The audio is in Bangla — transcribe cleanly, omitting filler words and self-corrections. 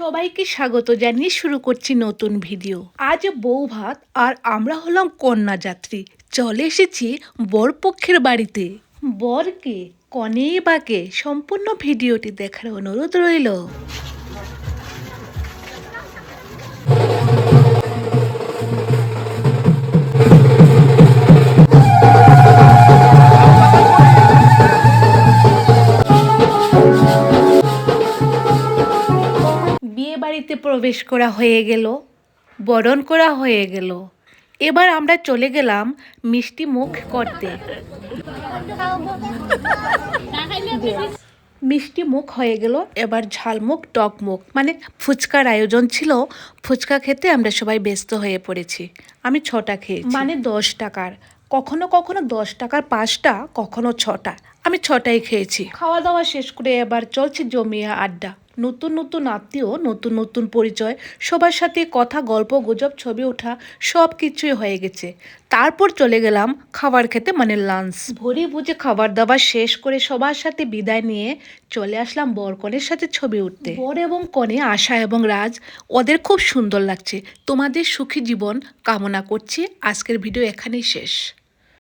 সবাইকে স্বাগত জানিয়ে শুরু করছি নতুন ভিডিও। আজ বউ ভাত আর আমরা হলাম কন্যাযাত্রী। চলে এসেছি বরপক্ষের বাড়িতে। বরকে কনে বাকে সম্পূর্ণ ভিডিওটি দেখার অনুরোধ রইল। বিয়ে বাড়িতে প্রবেশ করা হয়ে গেল, বরণ করা হয়ে গেল। এবার আমরা চলে গেলাম মিষ্টি মুখ করতে। মিষ্টি মুখ হয়ে গেল, এবার ঝালমুখ টক মুখ মানে ফুচকার আয়োজন ছিল। ফুচকা খেতে আমরা সবাই ব্যস্ত হয়ে পড়েছি। আমি 6টা খেয়েছি, মানে 10 টাকার। কখনো কখনো 10 টাকার 5টা, কখনো 6টা। আমি 6টাই খেয়েছি। খাওয়া দাওয়া শেষ করে এবার চলছে জমিয়া আড্ডা। নতুন নতুন আত্মীয়, নতুন নতুন পরিচয়, সবার সাথে কথা, গল্প গুজব, ছবি ওঠা সব কিছুই হয়ে গেছে। তারপর চলে গেলাম খাবার খেতে, মানে লাঞ্চ। ভোরে বুঝে খাবার দাবার শেষ করে সবার সাথে বিদায় নিয়ে চলে আসলাম বরকনের সাথে ছবি উঠতে। বর এবং কনে, আশা এবং রাজ, ওদের খুব সুন্দর লাগছে। তোমাদের সুখী জীবন কামনা করছি। আজকের ভিডিও এখানেই শেষ।